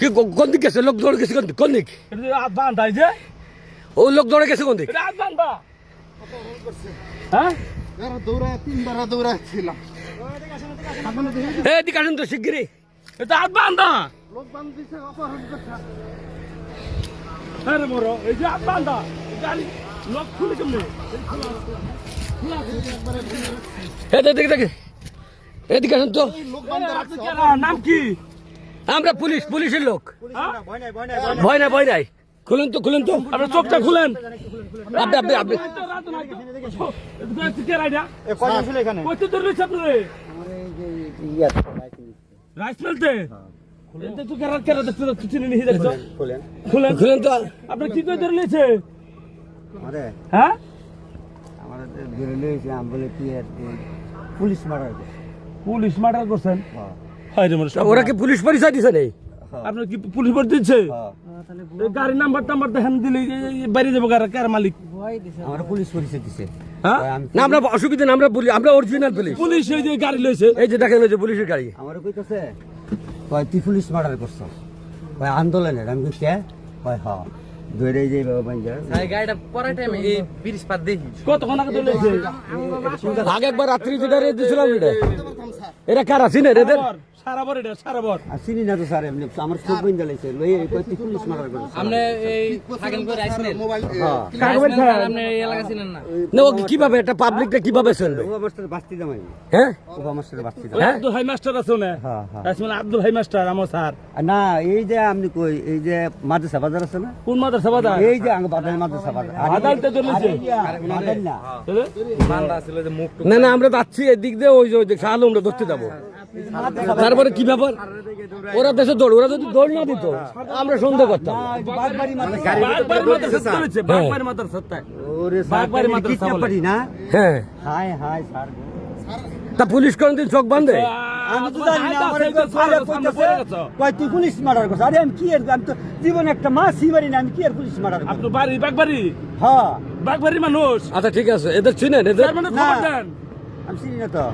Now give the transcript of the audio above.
কি কোন দিক গেছে? লোক দৌড়ে গেছে কোন দিক? হাত বান্ধাই যে ও লোক দৌড়ে গেছে কোন দিক? হাত বান্ধা হ্যাঁ দৌড়ায় 3 বার দৌড়াচ্ছিলাম। এদিকে আসেন তো শিগগিরই। এটা হাত বান্ধা লোক বান্ধিছে অপহরণ করছে। আরে বড় এই যে হাত বান্ধা গাড়ি লক খুলে কেমনে এদিকে দেখে এদিকে আসেন তো। লোক বান্ধা রাখছে। নাম কি আমরা পুলিশের লোক। হ্যাঁ? ভয় নাই খুলেন তো আপনার চোখটা খুলেন আপনি রাইস মিলতে খুলেন তো। আপনার কি করে ধরে নিয়েছে আরে হ্যাঁ আমরা ধরে লইছিলাম বলে কি আর পুলিশ মারার পুলিশ মার্ডার করছেন হ্যাঁ হায় রে মোর তা ওরা কি পুলিশ পরিচয় দিছে নেই? আপনার কি পুলিশ ভোট দিচ্ছে হ্যাঁ গাড়ির নাম্বার দেখেন দিলে বাইরে যাবো কার মালিক আমরা পুলিশ পরিচয় দিছে হ্যাঁ না আমরা অসুবিধা না, আমরা অরিজিনাল পুলিশ। পুলিশ এই যে গাড়ি লইছে এই যে দেখেন ওই যে পুলিশের গাড়ি। আমার কইতাছে কয় তুই পুলিশ মার্ডার করছ কয় আন্দোলনের আমি কই কে কয় হ্যাঁ ধরে যাই বাবা বাঞ্জা গাড়িটা পরের টাইমে এই ব্রিজ পার দেখি কতক্ষণ আগে ধরে লইছে আগে একবার রাত্রি যেটা দিয়েছিলাম এরা কারা চিনেন এদের? সারাবর এটা সারাবর আর চিনি না তো স্যার এমনি আমার চোখ বইন জ্বালাইছে লই কয় তুই পুলিশ মার্ডার করছ আপনি এই থাকেন করে রাইস মিল মোবাইল আপনি এই এলাকা চিনেন না না ও কিভাবে এটা পাবলিকটা কিভাবে শুনবে? ও মাস্টার বাস্তি দামাই হ্যাঁ ও মাস্টার বাস্তি দাম হ্যাঁ? আব্দুল হাই মাস্টার আছে না হ্যাঁ হ্যাঁ রাইসমিল আব্দুল হাই মাস্টার আমার স্যার না এই যে আপনি কই এই যে মাদ্রাসা বাজার আছে না কোন মাদ্রাসা বাজার এই যে আঙ্গ বাজার মাদ্রাসা বাজার আদালতে চলেছে মাদার না বান্দা ছিল যে মুখ না আমরা যাচ্ছি এদিক দিয়ে ওই যে শাহালু আমরা ধরতে যাবো। তারপরে কি ব্যাপার? ওরা দেশে দৌড়, ওরা যদি দৌড় না দিত আমরা সন্দেহ করতাম। বাগবাড়ি মাদ্রাসা বাগবাড়ি মাদ্রাসা চলেছে বাগবাড়ি মাদ্রাসা ওরে বাগবাড়ি স্যার মাদ্রাসা কিডন্যাপ বলে। পারি না হ্যাঁ হাই হাই স্যার তা পুলিশ কোনদিন চোখ বাঁধে? আমি তো জানি না আমার কইলে কইতাছে কই তুই পুলিশ মার্ডার করছ আরে আমি কি এর আমি তো জীবন একটা মাছই মারি না আমি কি এর পুলিশ মার্ডার করব আপনার বাড়ি বাগবাড়ি হ্যাঁ বাগবাড়ির মানুষ আচ্ছা ঠিক আছে, এদের চিনেন এদের? তার মানে খবর দেন আমি চিনি না তো